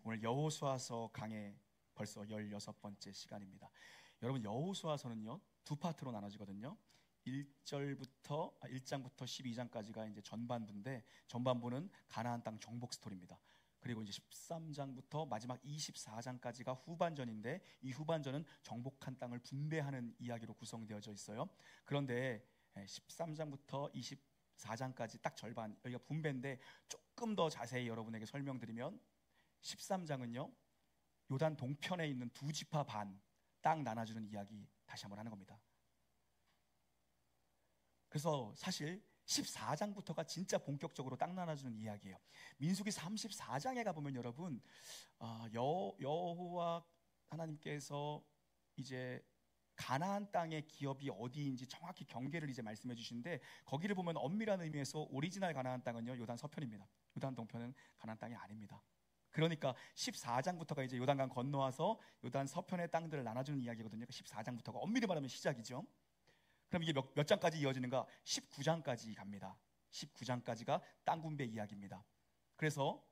오늘 여호수아서 강의 벌써 16번째 시간입니다. 여러분, 여호수아서는요 두 파트로 나눠지거든요. 1장부터 12장까지가 이제 전반부인데, 전반부는 가나안 땅 정복 스토리입니다. 그리고 이제 13장부터 마지막 24장까지가 후반전인데, 이 후반전은 정복한 땅을 분배하는 이야기로 구성되어져 있어요. 그런데 13장부터 24장까지 딱 절반, 여기가 분배인데 조금 더 자세히 여러분에게 설명드리면, 13장은요 요단 동편에 있는 두 지파 반 땅 나눠주는 이야기 다시 한번 하는 겁니다. 그래서 사실 14장부터가 진짜 본격적으로 땅 나눠주는 이야기예요. 민수기 34장에 가보면 여러분, 여호와 하나님께서 이제 가나안 땅의 기업이 어디인지 정확히 경계를 이제 말씀해 주시는데, 거기를 보면 엄밀한 의미에서 오리지널 가나안 땅은요 요단 서편입니다. 요단 동편은 가나안 땅이 아닙니다. 그러니까 14장부터가 이제 요단강 건너와서 요단 서편의 땅들을 나눠주는 이야기거든요. 14장부터가 엄밀히 말하면 시작이죠. 그럼 이게 몇 장까지 이어지는가? 19장까지 갑니다. 19장까지가 땅 분배 이야기입니다. 그래서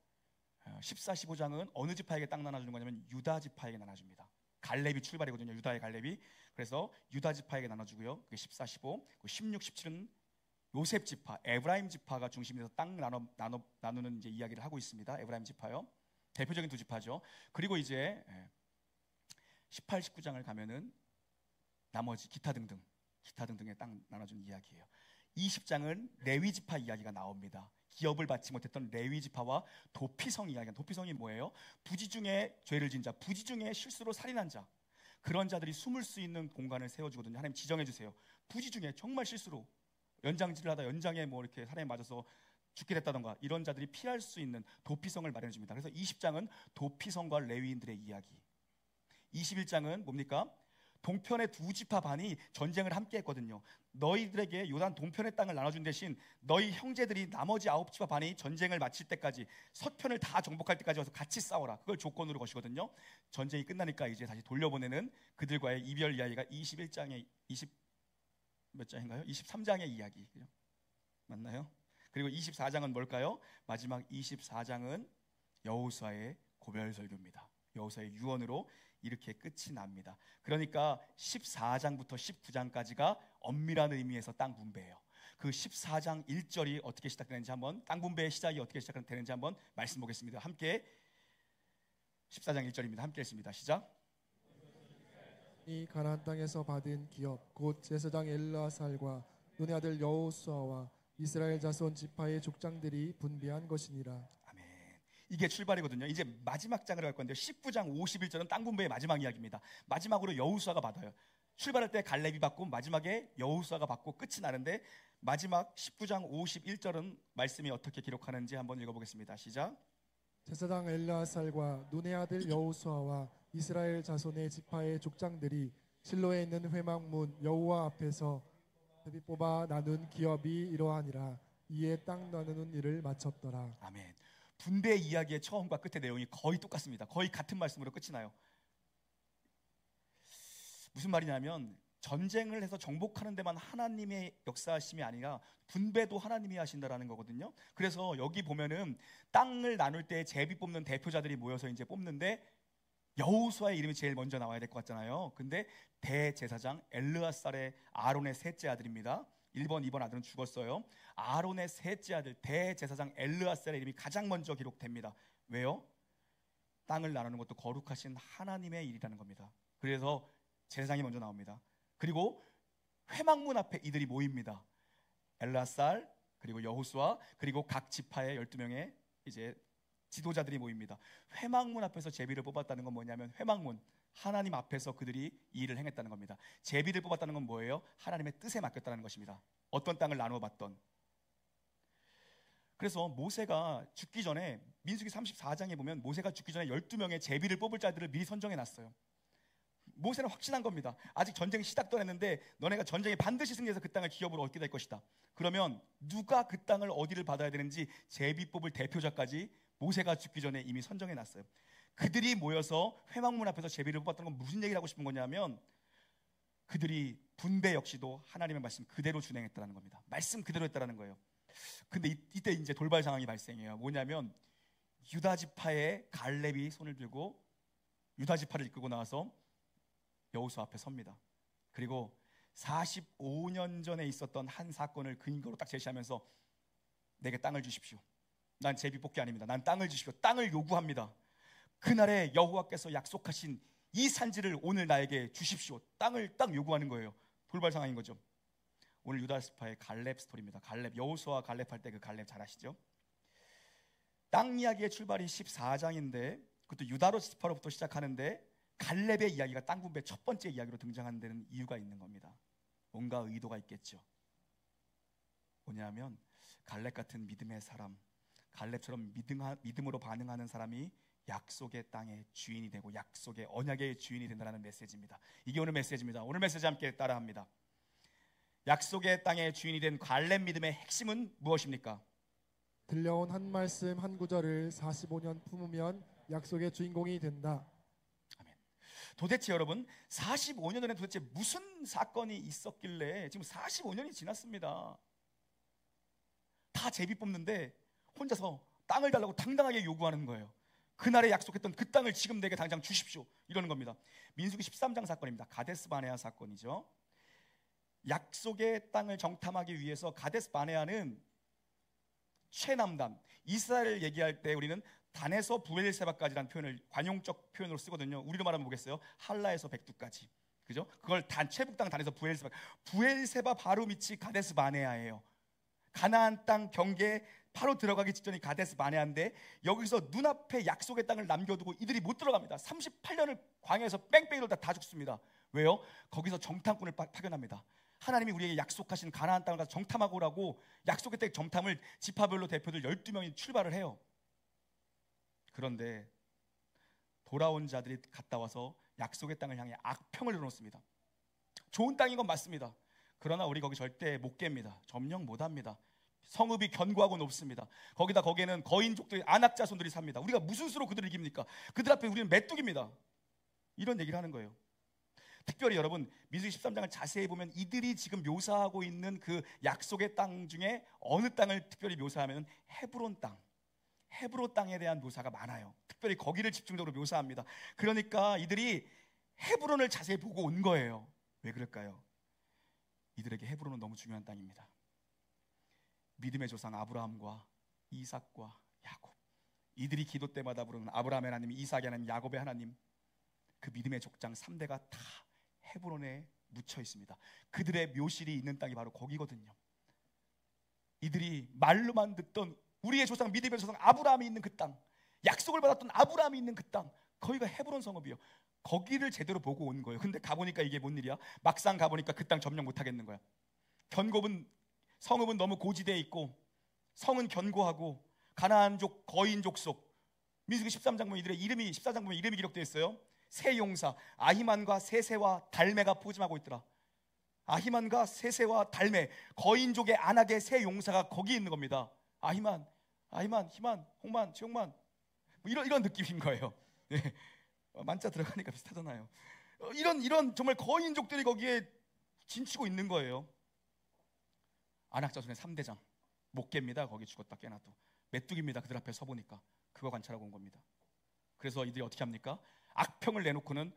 14, 15장은 어느 지파에게 땅 나눠주는 거냐면 유다 지파에게 나눠줍니다. 갈렙이 출발이거든요. 유다의 갈렙이. 그래서 유다 지파에게 나눠주고요. 그게 14, 15. 16, 17은 요셉 지파, 에브라임 지파가 중심에서 땅 나누는 이제 이야기를 하고 있습니다. 에브라임 지파요. 대표적인 두 지파죠. 그리고 이제 18, 19장을 가면은 나머지 기타 등등의 땅 나눠주는 이야기예요. 20장은 레위 지파 이야기가 나옵니다. 기업을 받지 못했던 레위 지파와 도피성 이야기가. 도피성이 뭐예요? 부지 중에 죄를 지은 자, 부지 중에 실수로 살인한 자, 그런 자들이 숨을 수 있는 공간을 세워주거든요. 하나님 지정해 주세요. 부지 중에 정말 실수로 연장질을 하다 연장에 뭐 이렇게 사람이 맞아서 죽게 됐다던가, 이런 자들이 피할 수 있는 도피성을 마련해 줍니다. 그래서 20장은 도피성과 레위인들의 이야기. 21장은 뭡니까? 동편의 두 지파 반이 전쟁을 함께 했거든요. 너희들에게 요단 동편의 땅을 나눠준 대신 너희 형제들이 나머지 9지파 반이 전쟁을 마칠 때까지, 서편을 다 정복할 때까지 와서 같이 싸워라. 그걸 조건으로 거시거든요. 전쟁이 끝나니까 이제 다시 돌려보내는 그들과의 이별 이야기가 21장에 20몇 장인가요? 23장의 이야기 맞나요? 그리고 24장은 뭘까요? 마지막 24장은 여호수아의 고별설교입니다. 여호수아의 유언으로 이렇게 끝이 납니다. 그러니까 14장부터 19장까지가 엄밀한 의미에서 땅 분배예요. 그 14장 1절이 어떻게 시작되는지 한번, 땅 분배의 시작이 어떻게 시작되는지 한번 말씀 보겠습니다. 함께 14장 1절입니다. 함께 읽습니다. 시작. 이 가나안 땅에서 받은 기업 곧 제사장 엘르아살과 눈의 아들 여호수아와 이스라엘 자손 지파의 족장들이 분배한 것이니라. 아멘. 이게 출발이거든요. 이제 마지막 장으로 갈 건데요. 19장 51절은 땅 분배의 마지막 이야기입니다. 마지막으로 여호수아가 받아요. 출발할 때 갈렙이 받고 마지막에 여호수아가 받고 끝이 나는데, 마지막 19장 51절은 말씀이 어떻게 기록하는지 한번 읽어보겠습니다. 시작. 제사장 엘르아살과 눈의 아들 여호수아와 이스라엘 자손의 지파의 족장들이 실로에 있는 회막문 여호와 앞에서 제비 뽑아 나눈 기업이 이러하니라. 이에 땅 나누는 일을 마쳤더라. 아멘. 분배 이야기의 처음과 끝의 내용이 거의 똑같습니다. 거의 같은 말씀으로 끝이 나요. 무슨 말이냐면, 전쟁을 해서 정복하는 데만 하나님의 역사하심이 아니라 분배도 하나님이 하신다라는 거거든요. 그래서 여기 보면은 땅을 나눌 때 제비 뽑는 대표자들이 모여서 이제 뽑는데, 여호수아의 이름이 제일 먼저 나와야 될 것 같잖아요. 근데 대제사장 엘르아살의 아론의 셋째 아들입니다. 1번, 2번 아들은 죽었어요. 아론의 셋째 아들 대제사장 엘르아살의 이름이 가장 먼저 기록됩니다. 왜요? 땅을 나누는 것도 거룩하신 하나님의 일이라는 겁니다. 그래서 제사장이 먼저 나옵니다. 그리고 회막문 앞에 이들이 모입니다. 엘르아살, 그리고 여호수아, 그리고 각 지파의 12명의 이제 지도자들이 모입니다. 회막문 앞에서 제비를 뽑았다는 건 뭐냐면, 회막문, 하나님 앞에서 그들이 이 일을 행했다는 겁니다. 제비를 뽑았다는 건 뭐예요? 하나님의 뜻에 맡겼다는 것입니다. 어떤 땅을 나누어 봤던. 그래서 모세가 죽기 전에, 민수기 34장에 보면 모세가 죽기 전에 12명의 제비를 뽑을 자들을 미리 선정해 놨어요. 모세는 확신한 겁니다. 아직 전쟁이 시작도 안 했는데 너네가 전쟁에 반드시 승리해서 그 땅을 기업으로 얻게 될 것이다. 그러면 누가 그 땅을 어디를 받아야 되는지 제비 뽑을 대표자까지 모세가 죽기 전에 이미 선정해 놨어요. 그들이 모여서 회막문 앞에서 제비를 뽑았다는 건 무슨 얘기를 하고 싶은 거냐면, 그들이 분배 역시도 하나님의 말씀 그대로 준행했다는 겁니다. 말씀 그대로 했다는 거예요. 근데 이때 이제 돌발 상황이 발생해요. 뭐냐면, 유다 지파의 갈렙이 손을 들고 유다 지파를 이끌고 나와서 여호수아 앞에 섭니다. 그리고 45년 전에 있었던 한 사건을 근거로 딱 제시하면서 내게 땅을 주십시오. 난 제비뽑기 아닙니다. 난 땅을 주십시오. 땅을 요구합니다. 그날에 여호와께서 약속하신 이 산지를 오늘 나에게 주십시오. 땅을 딱 요구하는 거예요. 돌발 상황인 거죠. 오늘 유다 지파의 갈렙 스토리입니다. 갈렙, 여호수아 갈렙 할 때 그 갈렙 잘 아시죠? 땅 이야기의 출발이 14장인데 그것도 유다 지파로부터 시작하는데 갈렙의 이야기가 땅 분배 첫 번째 이야기로 등장하는 데는 이유가 있는 겁니다. 뭔가 의도가 있겠죠. 뭐냐면 갈렙 같은 믿음의 사람, 갈렙처럼 믿음으로 반응하는 사람이 약속의 땅의 주인이 되고 약속의 언약의 주인이 된다는 메시지입니다. 이게 오늘 메시지입니다. 오늘 메시지 함께 따라합니다. 약속의 땅의 주인이 된 갈렙 믿음의 핵심은 무엇입니까? 들려온 한 말씀 한 구절을 45년 품으면 약속의 주인공이 된다. 아멘. 도대체 여러분 45년 전에 도대체 무슨 사건이 있었길래 지금 45년이 지났습니다. 다 제비 뽑는데 혼자서 땅을 달라고 당당하게 요구하는 거예요. 그날에 약속했던 그 땅을 지금 내게 당장 주십시오 이러는 겁니다. 민수기 13장 사건입니다. 가데스 바네아 사건이죠. 약속의 땅을 정탐하기 위해서 가데스 바네아는 최남단, 이스라엘을 얘기할 때 우리는 단에서 부엘세바까지라는 표현을 관용적 표현으로 쓰거든요. 우리로 말하면 뭐겠어요? 할라에서 백두까지, 그죠? 그걸 최북 땅 단에서 부엘세바 바로 밑이 가데스 바네아예요. 가나안 땅 경계에 바로 들어가기 직전이 가데스 바네아인데 여기서 눈앞에 약속의 땅을 남겨두고 이들이 못 들어갑니다. 38년을 광야에서 뺑뺑이 돌다 다 죽습니다. 왜요? 거기서 정탐꾼을 파견합니다. 하나님이 우리에게 약속하신 가나안 땅을 가서 정탐하고 오라고 약속의 땅 정탐을 지파별로 대표들 12명이 출발을 해요. 그런데 돌아온 자들이 갔다 와서 약속의 땅을 향해 악평을 내놓습니다. 좋은 땅인 건 맞습니다. 그러나 우리 거기 절대 못 깹니다. 점령 못합니다. 성읍이 견고하고 높습니다. 거기에는 거인족들이 안악자손들이 삽니다. 우리가 무슨 수로 그들을 이깁니까? 그들 앞에 우리는 메뚜기입니다. 이런 얘기를 하는 거예요. 특별히 여러분 민수기 13장을 자세히 보면 이들이 지금 묘사하고 있는 그 약속의 땅 중에 어느 땅을 특별히 묘사하면 헤브론 땅, 헤브론 땅에 대한 묘사가 많아요. 특별히 거기를 집중적으로 묘사합니다. 그러니까 이들이 헤브론을 자세히 보고 온 거예요. 왜 그럴까요? 이들에게 헤브론은 너무 중요한 땅입니다. 믿음의 조상 아브라함과 이삭과 야곱, 이들이 기도 때마다 부르는 아브라함의 하나님, 이삭의 하나님, 야곱의 하나님, 그 믿음의 족장 3대가 다 헤브론에 묻혀 있습니다. 그들의 묘실이 있는 땅이 바로 거기거든요. 이들이 말로만 듣던 우리의 조상, 믿음의 조상 아브라함이 있는 그 땅, 약속을 받았던 아브라함이 있는 그 땅, 거기가 헤브론 성읍이요. 거기를 제대로 보고 온 거예요. 근데 가보니까 이게 뭔 일이야? 막상 가보니까 그 땅 점령 못 하겠는 거야. 성읍은 너무 고지대에 있고 성은 견고하고 가나안족 거인족 속, 민수기 13장 보면 이들의 이름이 14장 보면 이름이 기록되어 있어요. 세 용사 아히만과 세세와 달메가 포짐하고 있더라. 아히만과 세세와 달메, 거인족의 안악의 세 용사가 거기 있는 겁니다. 아히만, 히만, 홍만, 최홍만, 뭐 이런 느낌인 거예요. 네. 만자 들어가니까 비슷하잖아요. 이런 정말 거인족들이 거기에 진치고 있는 거예요. 안악자손의 3대장 못 깹니다. 거기 죽었다 깨나도 메뚜기입니다. 그들 앞에 서보니까 그거 관찰하고 온 겁니다. 그래서 이들이 어떻게 합니까? 악평을 내놓고는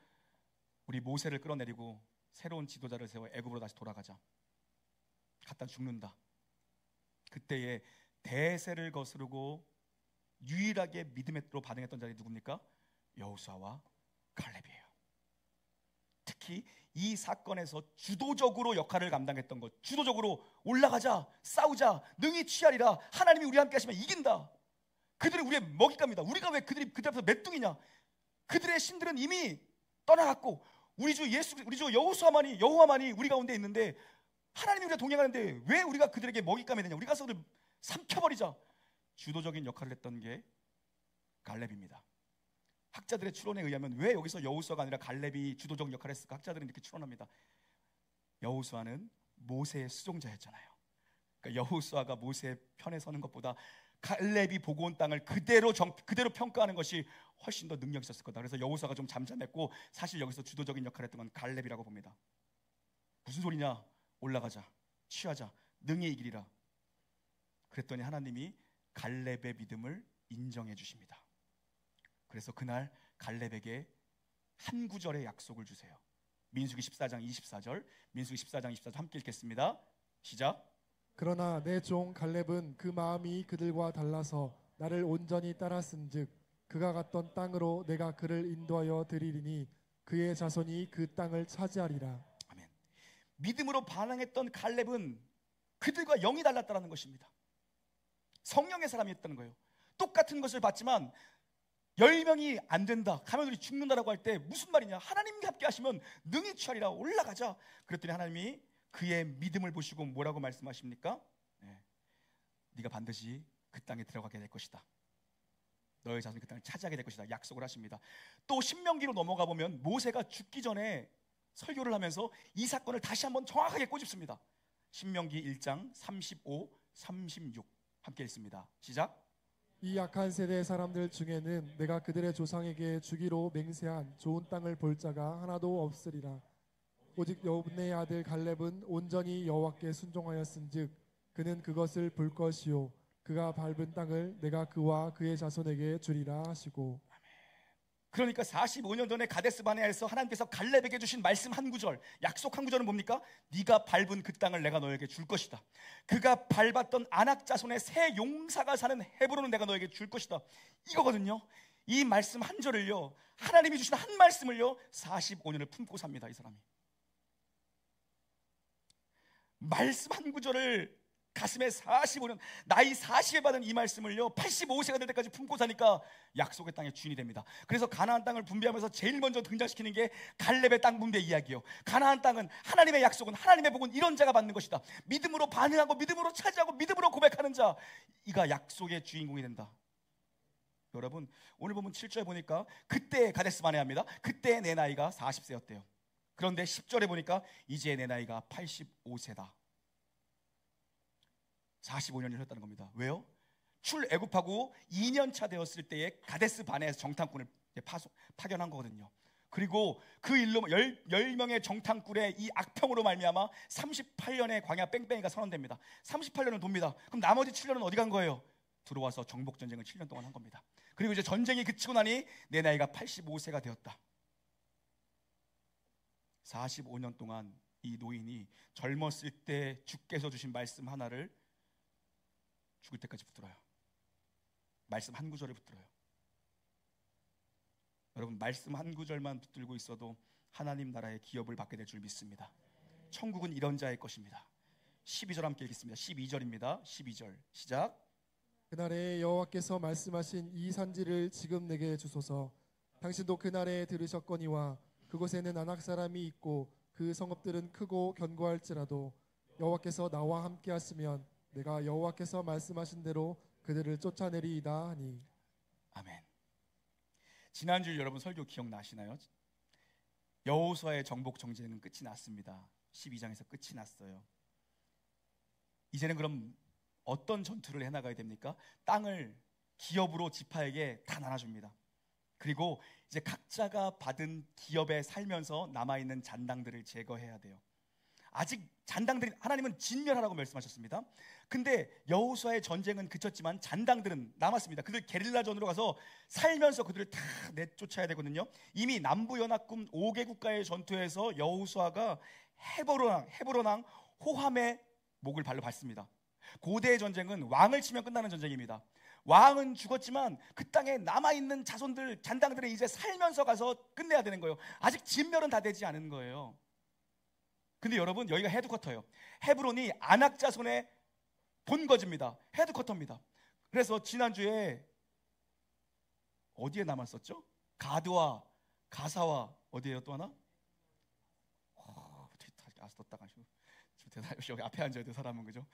우리 모세를 끌어내리고 새로운 지도자를 세워 애굽으로 다시 돌아가자. 갖다 죽는다. 그때에 대세를 거스르고 유일하게 믿음으로 반응했던 자들이 누굽니까? 여호수아와 갈렙이에요. 특히 이 사건에서 주도적으로 역할을 감당했던 것, 주도적으로 올라가자, 싸우자, 능히 취하리라, 하나님이 우리와 함께 하시면 이긴다. 그들은 우리의 먹잇감이다. 우리가 왜 그들 앞에서 메뚜기냐? 그들의 신들은 이미 떠나갔고 우리 주 여호와만이 우리 가운데 있는데 하나님이 우리가 동행하는데 왜 우리가 그들에게 먹잇감이 되냐? 우리가 그들을 삼켜버리자. 주도적인 역할을 했던 게 갈렙입니다. 학자들의 추론에 의하면 왜 여기서 여호수아가 아니라 갈렙이 주도적 역할을 했을까? 학자들은 이렇게 추론합니다. 여호수아는 모세의 수종자였잖아요. 그러니까 여호수아가 모세의 편에 서는 것보다 갈렙이 보고 온 땅을 그대로 평가하는 것이 훨씬 더 능력이 있었을 거다. 그래서 여호수아가 좀 잠잠했고 사실 여기서 주도적인 역할을 했던 건 갈렙이라고 봅니다. 무슨 소리냐? 올라가자, 취하자, 능히 이기리라. 그랬더니 하나님이 갈렙의 믿음을 인정해 주십니다. 그래서 그날 갈렙에게 한 구절의 약속을 주세요. 민수기 14장 24절, 민수기 14장 24절 함께 읽겠습니다. 시작. 그러나 내 종 갈렙은 그 마음이 그들과 달라서 나를 온전히 따랐은즉 그가 갔던 땅으로 내가 그를 인도하여 드리리니 그의 자손이 그 땅을 차지하리라. 아멘. 믿음으로 반응했던 갈렙은 그들과 영이 달랐다는 것입니다. 성령의 사람이었다는 거예요. 똑같은 것을 봤지만 10명이 안 된다, 가면들이 죽는다라고 할 때 무슨 말이냐, 하나님과 함께 하시면 능히 취하리라, 올라가자. 그랬더니 하나님이 그의 믿음을 보시고 뭐라고 말씀하십니까? 네가 반드시 그 땅에 들어가게 될 것이다. 너의 자손이 그 땅을 차지하게 될 것이다. 약속을 하십니다. 또 신명기로 넘어가 보면 모세가 죽기 전에 설교를 하면서 이 사건을 다시 한번 정확하게 꼬집습니다. 신명기 1장 35, 36 함께 읽습니다. 시작. 이 악한 세대 사람들 중에는 내가 그들의 조상에게 주기로 맹세한 좋은 땅을 볼 자가 하나도 없으리라. 오직 여분의 아들 갈렙은 온전히 여호와께 순종하였은즉 그는 그것을 볼 것이요 그가 밟은 땅을 내가 그와 그의 자손에게 주리라 하시고. 그러니까 45년 전에 가데스 바네아에서 하나님께서 갈렙에게 주신 말씀 한 구절, 약속 한 구절은 뭡니까? 네가 밟은 그 땅을 내가 너에게 줄 것이다. 그가 밟았던 아낙 자손의 새 용사가 사는 헤브론은 내가 너에게 줄 것이다. 이거거든요. 이 말씀 한 절을요, 하나님이 주신 한 말씀을요 45년을 품고 삽니다. 이 사람이 말씀 한 구절을 가슴에 45년, 나이 40에 받은 이 말씀을요 85세가 될 때까지 품고 사니까 약속의 땅의 주인이 됩니다. 그래서 가나안 땅을 분배하면서 제일 먼저 등장시키는 게 갈렙의 땅 분배 이야기예요. 가나안 땅은 하나님의 약속은, 하나님의 복은 이런 자가 받는 것이다. 믿음으로 반응하고 믿음으로 차지하고 믿음으로 고백하는 자, 이가 약속의 주인공이 된다. 여러분, 오늘 보면 7절에 보니까 그때 가데스 바네아입니다. 그때 내 나이가 40세였대요. 그런데 10절에 보니까 이제 내 나이가 85세다. 45년을 했다는 겁니다. 왜요? 출애굽하고 2년 차 되었을 때에 가데스 바네아에서 정탐꾼을 파견한 거거든요. 그리고 그 일로 10명의 정탐꾼의 이 악평으로 말미암아 38년의 광야 뺑뺑이가 선언됩니다. 38년은 돕니다. 그럼 나머지 7년은 어디 간 거예요? 들어와서 정복 전쟁을 7년 동안 한 겁니다. 그리고 이제 전쟁이 그치고 나니 내 나이가 85세가 되었다. 45년 동안 이 노인이 젊었을 때 주께서 주신 말씀 하나를 죽을 때까지 붙들어요. 말씀 한 구절을 붙들어요. 여러분, 말씀 한 구절만 붙들고 있어도 하나님 나라의 기업을 받게 될 줄 믿습니다. 천국은 이런 자의 것입니다. 12절 함께 읽겠습니다. 12절입니다. 12절 시작. 그날에 여호와께서 말씀하신 이 산지를 지금 내게 주소서. 당신도 그날에 들으셨거니와 그곳에는 아낙 사람이 있고 그 성읍들은 크고 견고할지라도 여호와께서 나와 함께 하시면 내가 여호와께서 말씀하신 대로 그들을 쫓아내리이다 하니. 아멘. 지난주 여러분 설교 기억나시나요? 여호수아의 정복 정쟁은 끝이 났습니다. 12장에서 끝이 났어요. 이제는 그럼 어떤 전투를 해나가야 됩니까? 땅을 기업으로 지파에게 다 나눠줍니다. 그리고 이제 각자가 받은 기업에 살면서 남아있는 잔당들을 제거해야 돼요. 아직 잔당들이, 하나님은 진멸하라고 말씀하셨습니다. 근데 여호수아의 전쟁은 그쳤지만 잔당들은 남았습니다. 그들 게릴라전으로 가서 살면서 그들을 다 내쫓아야 되거든요. 이미 남부연합군 5개 국가의 전투에서 여호수아가 헤브론 왕 호함의 목을 발로 밟습니다. 고대의 전쟁은 왕을 치면 끝나는 전쟁입니다. 왕은 죽었지만 그 땅에 남아있는 자손들, 잔당들은 이제 살면서 가서 끝내야 되는 거예요. 아직 진멸은 다 되지 않은 거예요. 근데 여러분, 여기가 헤드쿼터예요. 헤브론이 아낙 자손의 본거지입니다. 헤드쿼터입니다. 그래서 지난주에 어디에 남았었죠? 가드와 가사와 어디에요? 또 하나? 아서 떴다 가시고 여기 앞에 앉아야 돼, 사람은. 그죠?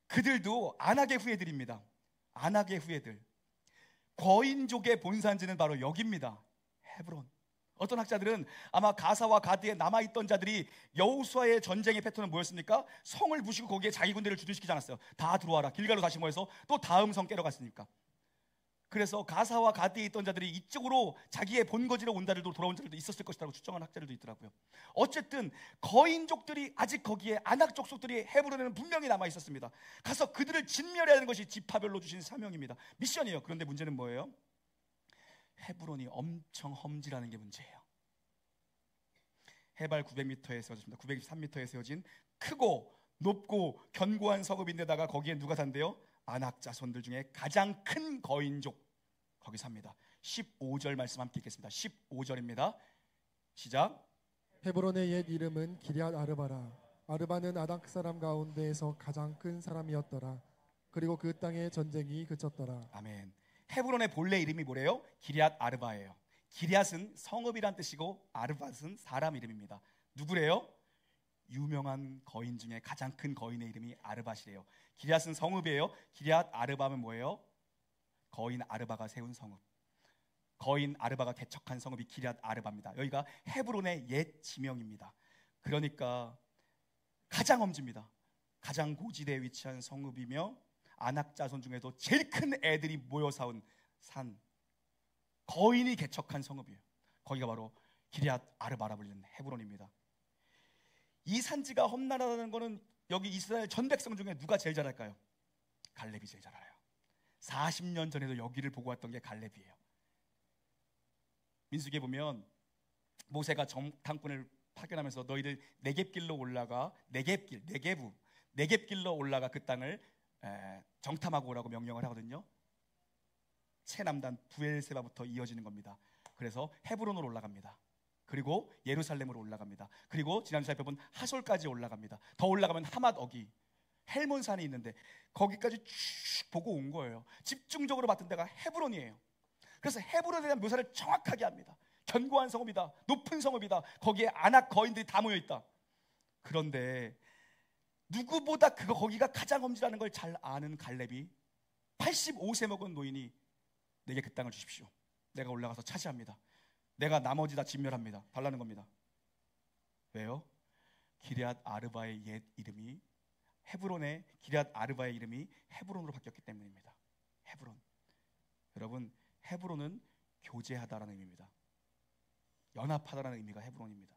그들도 아낙의 후예들입니다. 아낙의 후예들. 거인족의 본산지는 바로 여기입니다. 헤브론. 어떤 학자들은 아마 가사와 가드에 남아있던 자들이 여호수아의 전쟁의 패턴은 뭐였습니까? 성을 부시고 거기에 자기 군대를 주둔시키지 않았어요. 다 들어와라. 길갈로 다시 모여서 또 다음 성 깨러 갔으니까. 그래서 가사와 가드에 있던 자들이 이쪽으로 자기의 본거지로 온 자들도 돌아온 자들도 있었을 것이라고 추정한 학자들도 있더라고요. 어쨌든 거인족들이 아직 거기에 아낙 족속들이 헤브론에는 분명히 남아 있었습니다. 가서 그들을 진멸해야 하는 것이 지파별로 주신 사명입니다. 미션이에요. 그런데 문제는 뭐예요? 헤브론이 엄청 험지라는 게 문제예요. 해발 900m에 세워졌습니다. 923m에 세워진 크고 높고 견고한 성읍인데다가 거기에 누가 산대요? 아낙 자손들 중에 가장 큰 거인족 거기 삽니다. 15절 말씀 함께 읽겠습니다. 15절입니다. 시작. 헤브론의 옛 이름은 기럇 아르바라. 아르바는 아낙 사람 가운데에서 가장 큰 사람이었더라. 그리고 그 땅의 전쟁이 그쳤더라. 아멘. 헤브론의 본래 이름이 뭐래요? 기럇 아르바예요. 기럇은 성읍이란 뜻이고 아르바는 사람 이름입니다. 누구래요? 유명한 거인 중에 가장 큰 거인의 이름이 아르바시래요. 기럇은 성읍이에요. 기럇 아르바는 뭐예요? 거인 아르바가 세운 성읍. 거인 아르바가 개척한 성읍이 기럇 아르바입니다. 여기가 헤브론의 옛 지명입니다. 그러니까 가장 험지입니다. 가장 고지대에 위치한 성읍이며 아낙 자손 중에도 제일 큰 애들이 모여 사온 산, 거인이 개척한 성읍이에요. 거기가 바로 기럇 아르바라 불리는 헤브론입니다. 이 산지가 험난하다는 것은 여기 이스라엘 전 백성 중에 누가 제일 잘 알까요? 갈렙이 제일 잘 알아요. 40년 전에도 여기를 보고 왔던 게 갈렙이에요. 민수기에 보면 모세가 정탐꾼을 파견하면서 너희들 네겝길로 올라가, 네겝길로 올라가 그 땅을 정탐하고 오라고 명령을 하거든요. 최남단 부엘세바부터 이어지는 겁니다. 그래서 헤브론으로 올라갑니다. 그리고 예루살렘으로 올라갑니다. 그리고 지난주 살펴본 하솔까지 올라갑니다. 더 올라가면 하맛 어기, 헬몬산이 있는데 거기까지 쭉 보고 온 거예요. 집중적으로 봤던 데가 헤브론이에요. 그래서 헤브론에 대한 묘사를 정확하게 합니다. 견고한 성읍이다, 높은 성읍이다, 거기에 아낙 거인들이 다 모여 있다. 그런데 누구보다 거기가 가장 험지라는 걸 잘 아는 갈렙이 85세 먹은 노인이 내게 그 땅을 주십시오. 내가 올라가서 차지합니다. 내가 나머지 다 진멸합니다. 달라는 겁니다. 왜요? 기럇 아르바의 옛 이름이 헤브론의 기럇 아르바의 이름이 헤브론으로 바뀌었기 때문입니다. 헤브론. 여러분, 헤브론은 교제하다라는 의미입니다. 연합하다라는 의미가 헤브론입니다.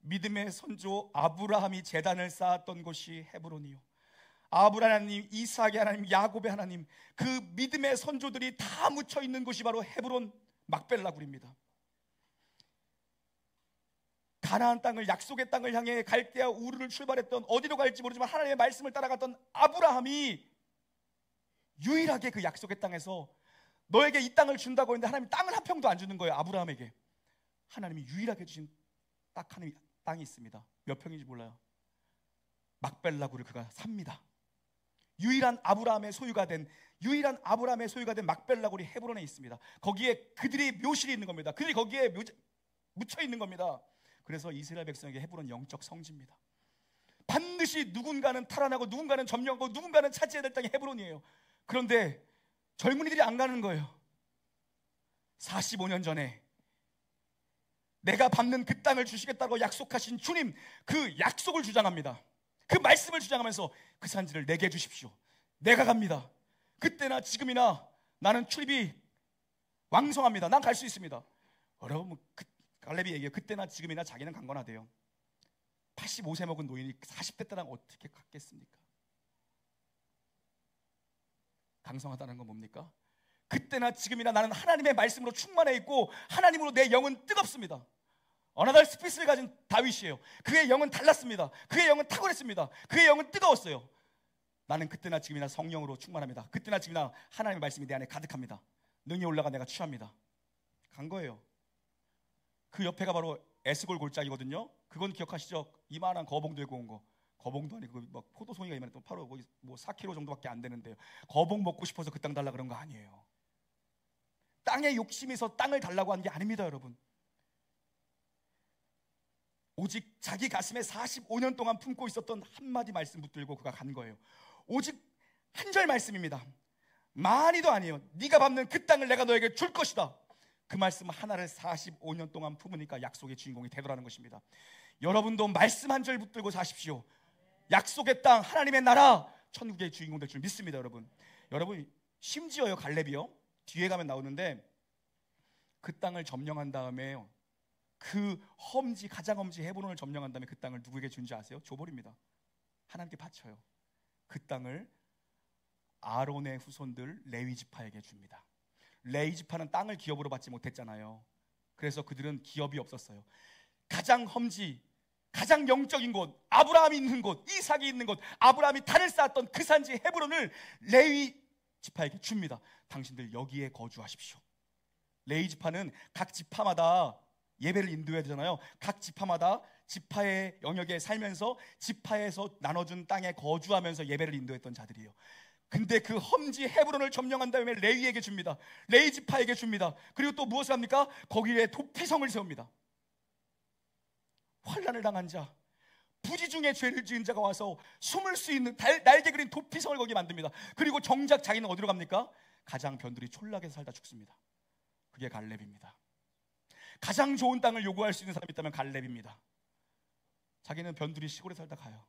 믿음의 선조 아브라함이 제단을 쌓았던 곳이 헤브론이요, 아브라함 하나님, 이삭의 하나님, 야곱의 하나님, 그 믿음의 선조들이 다 묻혀 있는 곳이 바로 헤브론 막벨라굴입니다. 가나안 땅을, 약속의 땅을 향해 갈대아 우르를 출발했던, 어디로 갈지 모르지만 하나님의 말씀을 따라갔던 아브라함이 유일하게 그 약속의 땅에서 너에게 이 땅을 준다고 했는데 하나님이 땅을 한 평도 안 주는 거예요. 아브라함에게 하나님이 유일하게 주신 딱 하나의 땅이 있습니다. 몇 평인지 몰라요. 막벨라굴을 그가 삽니다. 유일한 아브라함의 소유가 된 막벨라굴이 헤브론에 있습니다. 거기에 그들이 묘실이 있는 겁니다. 그들이 거기에 묻혀 있는 겁니다. 그래서 이스라엘 백성에게 헤브론 영적 성지입니다. 반드시 누군가는 탈환하고 누군가는 점령하고 누군가는 차지해야 될 땅이 헤브론이에요. 그런데 젊은이들이 안 가는 거예요. 45년 전에 내가 밟는 그 땅을 주시겠다고 약속하신 주님, 그 약속을 주장합니다. 그 말씀을 주장하면서 그 산지를 내게 주십시오. 내가 갑니다. 그때나 지금이나 나는 출입이 왕성합니다. 난 갈 수 있습니다. 여러분, 갈렙이 얘기해요. 그때나 지금이나 자기는 강건하대요. 85세 먹은 노인이 40대 때랑 어떻게 갔겠습니까? 강성하다는 건 뭡니까? 그때나 지금이나 나는 하나님의 말씀으로 충만해 있고 하나님으로 내 영은 뜨겁습니다. 어느 날 스피스를 가진 다윗이에요. 그의 영은 달랐습니다. 그의 영은 탁월했습니다. 그의 영은 뜨거웠어요. 나는 그때나 지금이나 성령으로 충만합니다. 그때나 지금이나 하나님의 말씀이 내 안에 가득합니다. 능히 올라가 내가 취합니다. 간 거예요. 그 옆에가 바로 에스골 골짜기거든요. 그건 기억하시죠? 이만한 거봉 들고 온 거. 거봉도 아니고 막 포도송이가 이만했던 바로 뭐 4kg 정도밖에 안 되는데요. 거봉 먹고 싶어서 그 땅 달라 그런 거 아니에요. 땅에 욕심이 있어 땅을 달라고 한 게 아닙니다, 여러분. 오직 자기 가슴에 45년 동안 품고 있었던 한마디 말씀 붙들고 그가 간 거예요. 오직 한 절 말씀입니다. 많이도 아니에요. 네가 밟는 그 땅을 내가 너에게 줄 것이다. 그 말씀 하나를 45년 동안 품으니까 약속의 주인공이 되더라는 것입니다. 여러분도 말씀 한 절 붙들고 사십시오. 약속의 땅, 하나님의 나라, 천국의 주인공 될 줄 믿습니다. 여러분 심지어요 갈렙이요 뒤에 가면 나오는데 그 땅을 점령한 다음에 그 험지 가장 험지 헤브론을 점령한 다음에 그 땅을 누구에게 준지 아세요? 줘버립니다. 하나님께 바쳐요. 그 땅을 아론의 후손들 레위 지파에게 줍니다. 레위 지파는 땅을 기업으로 받지 못했잖아요. 그래서 그들은 기업이 없었어요. 가장 험지, 가장 영적인 곳, 아브라함이 있는 곳, 이삭이 있는 곳, 아브라함이 단을 쌓았던 그 산지 헤브론을 레위 지파에게 줍니다. 당신들 여기에 거주하십시오. 레위 지파는 각 지파마다 예배를 인도해야 되잖아요. 각 지파마다 지파의 영역에 살면서 지파에서 나눠준 땅에 거주하면서 예배를 인도했던 자들이에요. 근데 그 험지 헤브론을 점령한 다음에 레위에게 줍니다. 레위 지파에게 줍니다. 그리고 또 무엇을 합니까? 거기에 도피성을 세웁니다. 환난을 당한 자, 부지 중에 죄를 지은 자가 와서 숨을 수 있는 날개 그린 도피성을 거기에 만듭니다. 그리고 정작 자기는 어디로 갑니까? 가장 변두리 촌락에서 살다 죽습니다. 그게 갈렙입니다. 가장 좋은 땅을 요구할 수 있는 사람이 있다면 갈렙입니다. 자기는 변두리 시골에 살다 가요.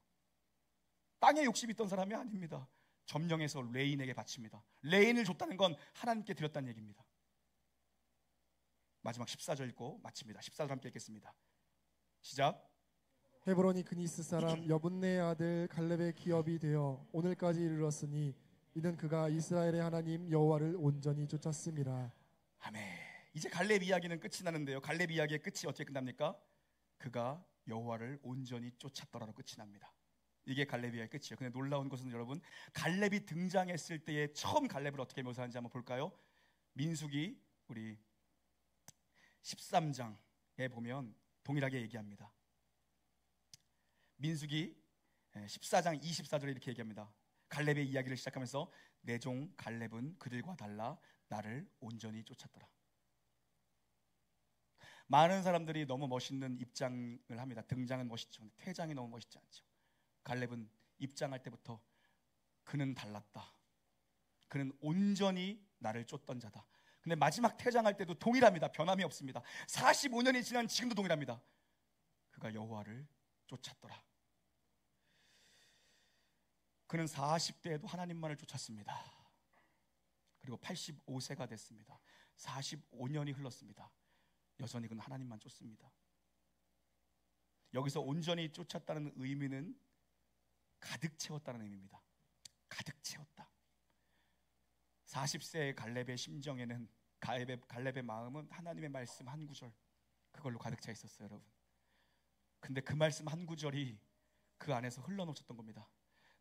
땅에 욕심이 있던 사람이 아닙니다. 점령해서 레인에게 바칩니다. 레인을 줬다는 건 하나님께 드렸다는 얘기입니다. 마지막 14절 읽고 마칩니다. 14절 함께 읽겠습니다. 시작. 헤브론이 그니스 사람 여분네의 아들 갈렙의 기업이 되어 오늘까지 이르렀으니 이는 그가 이스라엘의 하나님 여호와를 온전히 쫓았음이라. 아멘. 이제 갈렙 이야기는 끝이 나는데요. 갈렙 이야기의 끝이 어떻게 끝납니까? 그가 여호와를 온전히 쫓았더라로 끝이 납니다. 이게 갈렙 이야기의 끝이에요. 근데 놀라운 것은 여러분, 갈렙이 등장했을 때에 처음 갈렙을 어떻게 묘사하는지 한번 볼까요? 민수기 우리 13장에 보면 동일하게 얘기합니다. 민수기 14장 24절에 이렇게 얘기합니다. 갈렙의 이야기를 시작하면서 내 종 갈렙은 그들과 달라 나를 온전히 쫓았더라. 많은 사람들이 너무 멋있는 입장을 합니다. 등장은 멋있죠. 퇴장이 너무 멋있지 않죠. 갈렙은 입장할 때부터 그는 달랐다. 그는 온전히 나를 쫓던 자다. 근데 마지막 퇴장할 때도 동일합니다. 변함이 없습니다. 45년이 지난 지금도 동일합니다. 그가 여호와를 쫓았더라. 그는 40대에도 하나님만을 쫓았습니다. 그리고 85세가 됐습니다. 45년이 흘렀습니다. 여전히 그는 하나님만 쫓습니다. 여기서 온전히 쫓았다는 의미는 가득 채웠다는 의미입니다. 가득 채웠다. 40세의 갈렙의 심정에는 갈렙의 마음은 하나님의 말씀 한 구절 그걸로 가득 차 있었어요, 여러분. 근데 그 말씀 한 구절이 그 안에서 흘러넘쳤던 겁니다.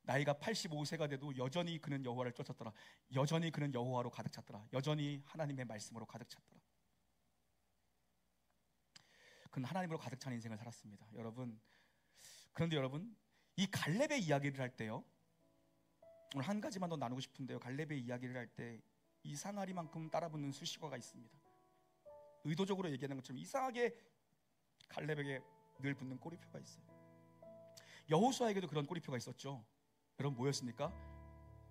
나이가 85세가 돼도 여전히 그는 여호와를 쫓았더라. 여전히 그는 여호와로 가득 찼더라. 여전히 하나님의 말씀으로 가득 찼더라. 그는 하나님으로 가득 찬 인생을 살았습니다, 여러분. 그런데 여러분, 이 갈렙의 이야기를 할 때요, 오늘 한 가지만 더 나누고 싶은데요, 갈렙의 이야기를 할 때 이상하리만큼 따라붙는 수식어가 있습니다. 의도적으로 얘기하는 것처럼 이상하게 갈렙에게 늘 붙는 꼬리표가 있어요. 여호수아에게도 그런 꼬리표가 있었죠. 여러분 뭐였습니까?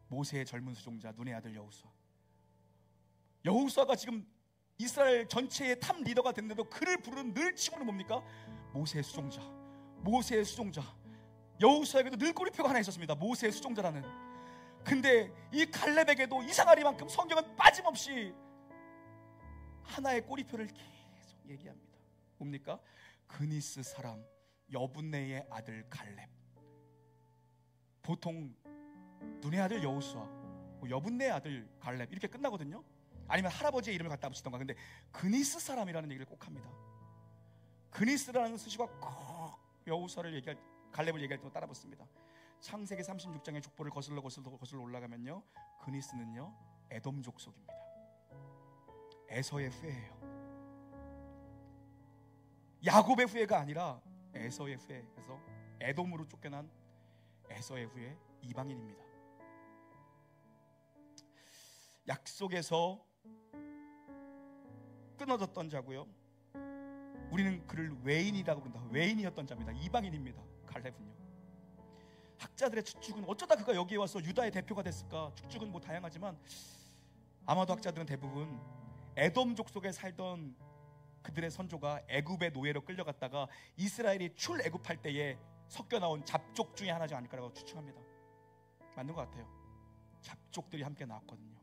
모세의 젊은 수종자 눈의 아들 여호수아. 여호수아가 지금 이스라엘 전체의 탑 리더가 됐는데도 그를 부르는 늘 칭호는 뭡니까? 모세의 수종자, 모세의 수종자. 여호수아에게도 늘 꼬리표가 하나 있었습니다. 모세의 수종자라는. 근데 이 갈렙에게도 이상하리만큼 성경은 빠짐없이 하나의 꼬리표를 계속 얘기합니다. 뭡니까? 그니스 사람 여분네의 아들 갈렙. 보통 눈의 아들 여호수아, 여분네의 아들 갈렙 이렇게 끝나거든요. 아니면 할아버지의 이름을 갖다 붙이던가. 근데 그니스 사람이라는 얘기를 꼭 합니다. 그니스라는 수식어가 꼭 여호수아를 얘기할, 갈렙을 얘기할 때 따라 붙습니다. 창세기 36장의 족보를 거슬러 올라가면요, 그니스는요 에돔 족속입니다. 에서의 후예예요. 야곱의 후예가 아니라 에서의 후예. 그래서 에돔으로 쫓겨난 에서의 후예, 이방인입니다. 약속에서 끊어졌던 자고요, 우리는 그를 외인이라고 부른다. 외인이었던 자입니다. 이방인입니다. 갈렙은요. 학자들의 추측은 어쩌다 그가 여기에 와서 유다의 대표가 됐을까? 추측은 뭐 다양하지만 아마도 학자들은 대부분 에돔 족속에 살던 그들의 선조가 애굽의 노예로 끌려갔다가 이스라엘이 출애굽할 때에 섞여 나온 잡족 중에 하나지 않을까라고 추측합니다. 맞는 것 같아요. 잡족들이 함께 나왔거든요.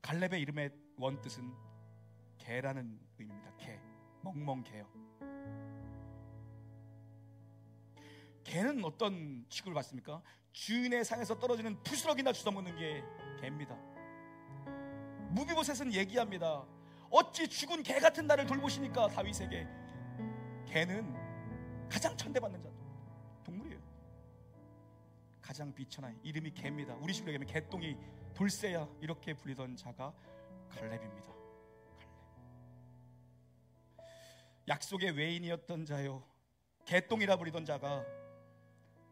갈렙의 이름의 원뜻은 개라는 의미입니다. 개, 멍멍개요. 개는 어떤 취급을 받습니까? 주인의 상에서 떨어지는 부스러기나 주워먹는 게 개입니다. 무비보셋은 얘기합니다. 어찌 죽은 개 같은 나를 돌보시니까 다윗에게. 개는 가장 천대받는 자, 동물이에요. 가장 비천한 이름이 개입니다. 우리 식으로 얘기하면 개똥이 돌쇠야 이렇게 불리던 자가 갈렙입니다. 갈렙. 약속의 외인이었던 자요, 개똥이라 부리던 자가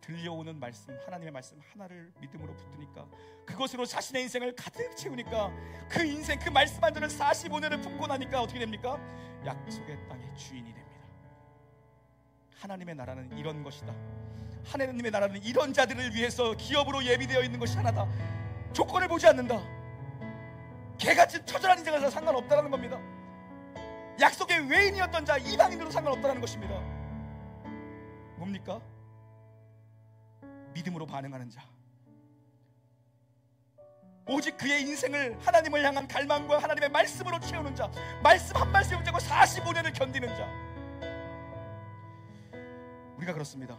들려오는 말씀, 하나님의 말씀 하나를 믿음으로 붙드니까, 그것으로 자신의 인생을 가득 채우니까, 그 인생, 그 말씀 한 절을 45년을 품고 나니까 어떻게 됩니까? 약속의 땅의 주인이 됩니다. 하나님의 나라는 이런 것이다. 하나님의 나라는 이런 자들을 위해서 기업으로 예비되어 있는 것이 하나다. 조건을 보지 않는다. 개같이 처절한 인생을 살아도 상관없다는 겁니다. 약속의 외인이었던 자, 이방인으로 상관없다는 것입니다. 뭡니까? 믿음으로 반응하는 자, 오직 그의 인생을 하나님을 향한 갈망과 하나님의 말씀으로 채우는 자, 말씀 한 말씀 붙잡고 45년을 견디는 자. 우리가 그렇습니다.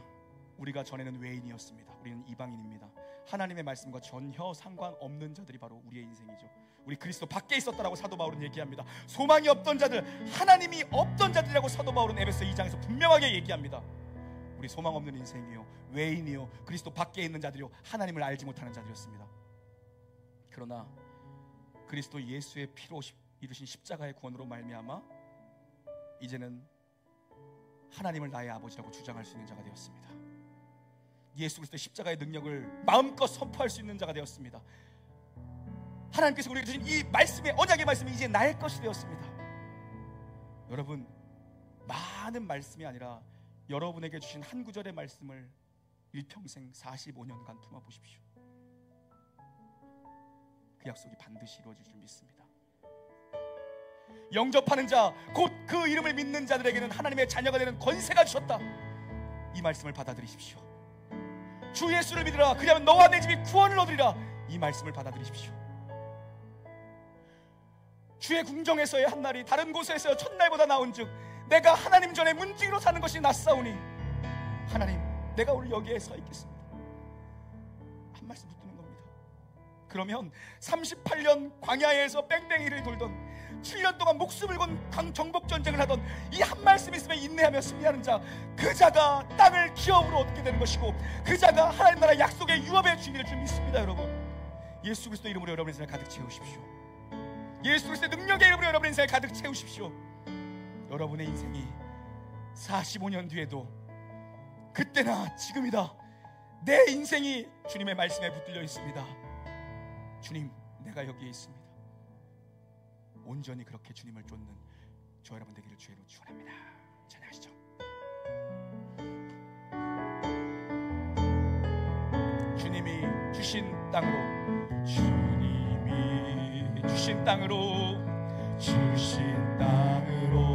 우리가 전에는 외인이었습니다. 우리는 이방인입니다. 하나님의 말씀과 전혀 상관없는 자들이 바로 우리의 인생이죠. 우리 그리스도 밖에 있었다라고 사도 바울은 얘기합니다. 소망이 없던 자들, 하나님이 없던 자들이라고 사도 바울은 에베소 2장에서 분명하게 얘기합니다. 우리 소망 없는 인생이요, 외인이요, 그리스도 밖에 있는 자들이요, 하나님을 알지 못하는 자들이었습니다. 그러나 그리스도 예수의 피로 이루신 십자가의 구원으로 말미암아 이제는 하나님을 나의 아버지라고 주장할 수 있는 자가 되었습니다. 예수 그리스도의 십자가의 능력을 마음껏 선포할 수 있는 자가 되었습니다. 하나님께서 우리에게 주신 이 말씀의, 언약의 말씀이 이제 나의 것이 되었습니다. 여러분, 많은 말씀이 아니라 여러분에게 주신 한 구절의 말씀을 일평생 45년간 품어보십시오. 그 약속이 반드시 이루어질 줄 믿습니다. 영접하는 자, 곧 그 이름을 믿는 자들에게는 하나님의 자녀가 되는 권세가 주셨다. 이 말씀을 받아들이십시오. 주 예수를 믿으라, 그리하면 너와 내 집이 구원을 얻으리라. 이 말씀을 받아들이십시오. 주의 궁정에서의 한 날이 다른 곳에서의 첫날보다 나은즉 내가 하나님 전에 문지기로 사는 것이 낫사오니, 하나님, 내가 오늘 여기에 서 있겠습니다. 한 말씀 붙드는 겁니다. 그러면 38년 광야에서 뺑뺑이를 돌던, 7년 동안 목숨을 건 정복전쟁을 하던 이 한 말씀 있으면 인내하며 승리하는 자, 그 자가 땅을 기업으로 얻게 되는 것이고, 그 자가 하나님 나라 약속의 유업의 주인일 줄 믿습니다. 여러분, 예수 그리스도 이름으로 여러분의 인생을 가득 채우십시오. 예수 그리스도의 능력의 이름으로 여러분의 인생을 가득 채우십시오. 여러분의 인생이 45년 뒤에도 그때나 지금이다, 내 인생이 주님의 말씀에 붙들려 있습니다. 주님, 내가 여기에 있습니다. 온전히 그렇게 주님을 쫓는 저 여러분 되기를 주의 이름으로 축원합니다. 찬양하시죠. 주님이 주신 땅으로, 주님이 주신 땅으로, 주신 땅으로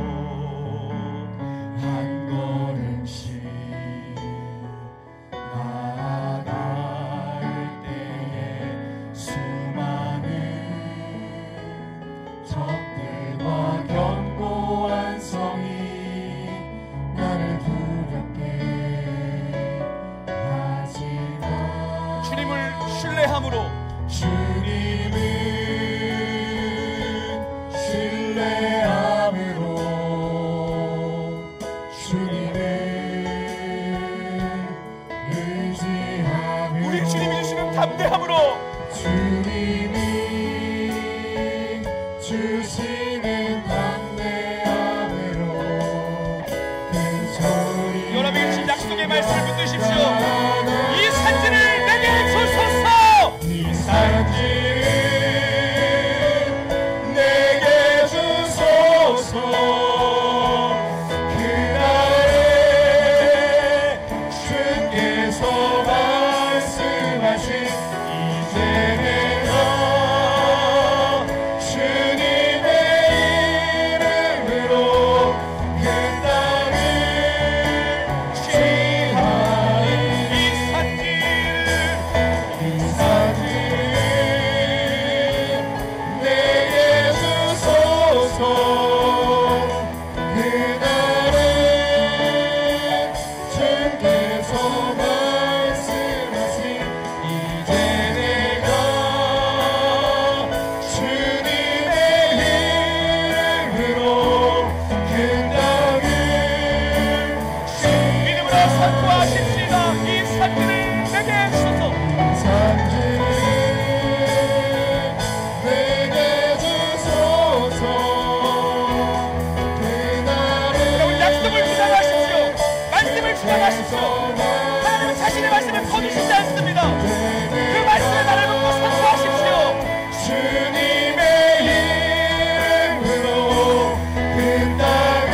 한 걸음씩 나아갈 때에 수많은 적들과 견고한 성이 나를 두렵게 하지만, 주님을 신뢰함으로, 주님을 신뢰함으로, 주님을 의지함으로, 우리 주님이 주시는 담대함으로, 주님이 주시는 담대함으로 큰 소리, 여러분이 주신 약속의 말씀을 붙드십시오. 이 산지를 내게 주소서. 이 산지를 내게 주소서. 그날에 주께서 말씀하신 이제 내가 주님의 선포하십시오. 하나님은 자신의 말씀을 거두시지 않습니다. 그 말씀의 말을 듣고 선포하십시오. 주님의 이름으로 그 땅을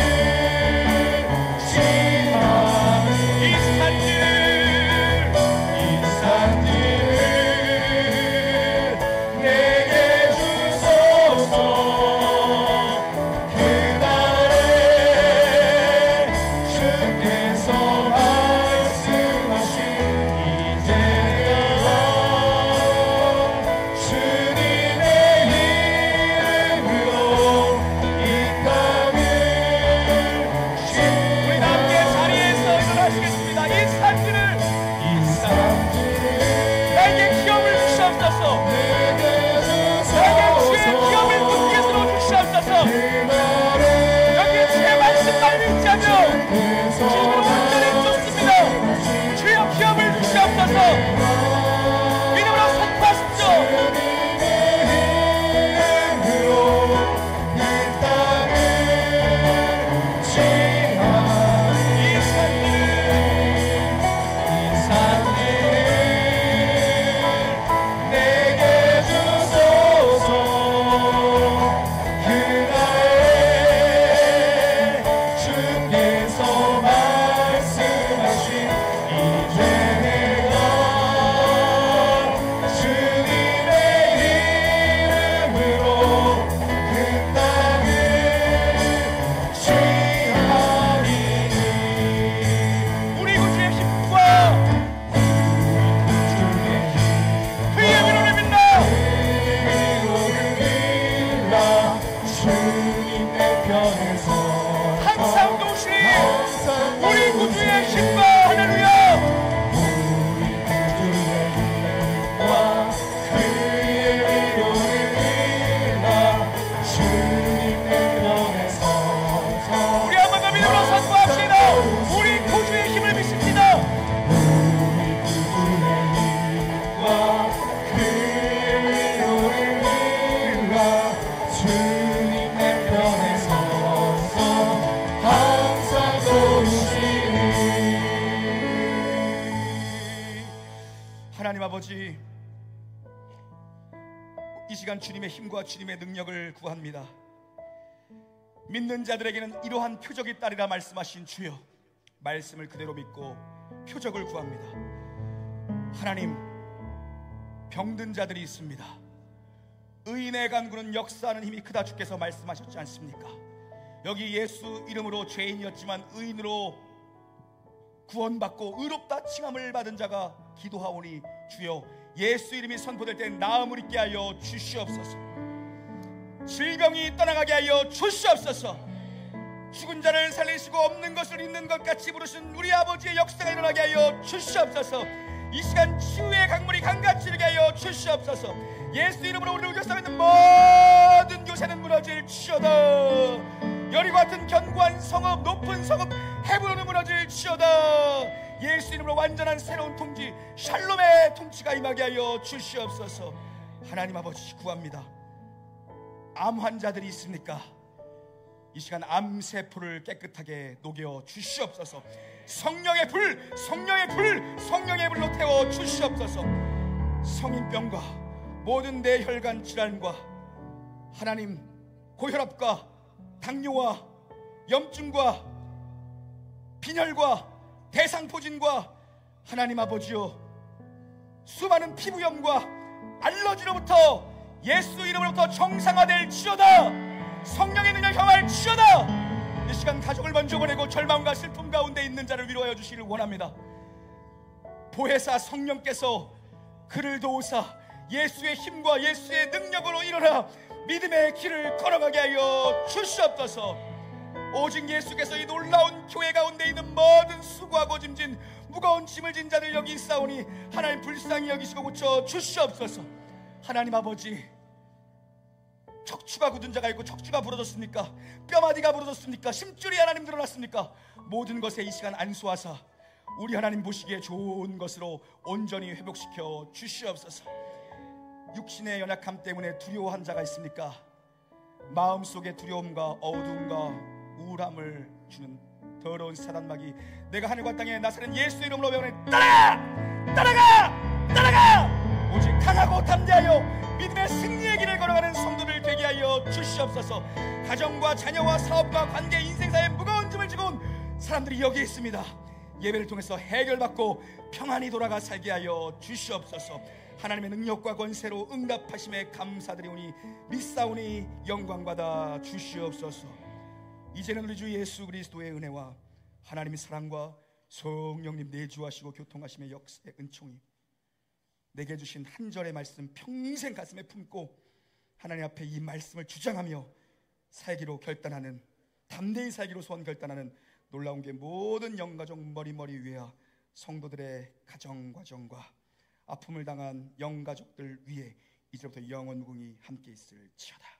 지나는 이 산들을 내게 주소서. 하나님 아버지, 이 시간 주님의 힘과 주님의 능력을 구합니다. 믿는 자들에게는 이러한 표적이 있다리라 말씀하신 주여, 말씀을 그대로 믿고 표적을 구합니다. 하나님, 병든 자들이 있습니다. 의인의 간구는 역사하는 힘이 크다 주께서 말씀하셨지 않습니까? 여기 예수 이름으로 죄인이었지만 의인으로 구원받고 의롭다 칭함을 받은 자가 기도하오니 주여, 예수 이름이 선포될 때 나음을 있게 하여 주시옵소서. 질병이 떠나가게 하여 주시옵소서. 죽은 자를 살리시고 없는 것을 있는 것 같이 부르신 우리 아버지의 역사가 일어나게 하여 주시옵소서. 이 시간 치유의 강물이 강같이 일게 하여 주시옵소서. 예수 이름으로 우리를 의존하고 있는 모든 교세는 무너질지어다. 여리고 같은 견고한 성읍, 높은 성읍 헤브론은 무너질지어다. 예수 이름으로 완전한 새로운 통치, 샬롬의 통치가 임하게 하여 주시옵소서. 하나님 아버지 구합니다. 암 환자들이 있습니까? 이 시간 암세포를 깨끗하게 녹여 주시옵소서. 성령의 불, 성령의 불, 성령의 불로 태워 주시옵소서. 성인병과 모든 뇌혈관 질환과 하나님 고혈압과 당뇨와 염증과 빈혈과 대상포진과 하나님 아버지여 수많은 피부염과 알러지로부터 예수 이름으로부터 정상화될지어다. 성령의 능력 경할지어다. 이 시간 가족을 먼저 보내고 절망과 슬픔 가운데 있는 자를 위로하여 주시기를 원합니다. 보혜사 성령께서 그를 도우사 예수의 힘과 예수의 능력으로 일어나 믿음의 길을 걸어가게 하여 주시옵소서. 오직 예수께서 이 놀라운 교회 가운데 있는 모든 수고하고 짐진 무거운 짐을 진 자들 여기 있사오니 하나님 불쌍히 여기시고 고쳐 주시옵소서. 하나님 아버지, 척추가 굳은 자가 있고 척추가 부러졌습니까? 뼈마디가 부러졌습니까? 심줄이 하나님 드러났습니까? 모든 것에 이 시간 안수하사 우리 하나님 보시기에 좋은 것으로 온전히 회복시켜 주시옵소서. 육신의 연약함 때문에 두려워한 자가 있습니까? 마음속의 두려움과 어두움과 우울함을 주는 더러운 사단마귀, 내가 하늘과 땅에 나사는 예수 이름으로 명하노니 따라가! 따라가! 따라가! 오직 강하고 담대하여 믿음의 승리의 길을 걸어가는 성도들 되게 하여 주시옵소서. 가정과 자녀와 사업과 관계, 인생사의 무거운 짐을 지고 온 사람들이 여기 있습니다. 예배를 통해서 해결받고 평안히 돌아가 살게 하여 주시옵소서. 하나님의 능력과 권세로 응답하심에 감사드리오니 믿사오니 영광받아 주시옵소서. 이제는 우리 주 예수 그리스도의 은혜와 하나님의 사랑과 성령님 내주하시고 교통하심의 역사의 은총이 내게 주신 한 절의 말씀 평생 가슴에 품고 하나님 앞에 이 말씀을 주장하며 살기로 결단하는, 담대히 살기로 소원 결단하는 놀라운 게 모든 영가족 머리머리 위와 성도들의 가정과정과 아픔을 당한 영가족들 위에 이제부터 영원 무궁히 함께 있을지어다.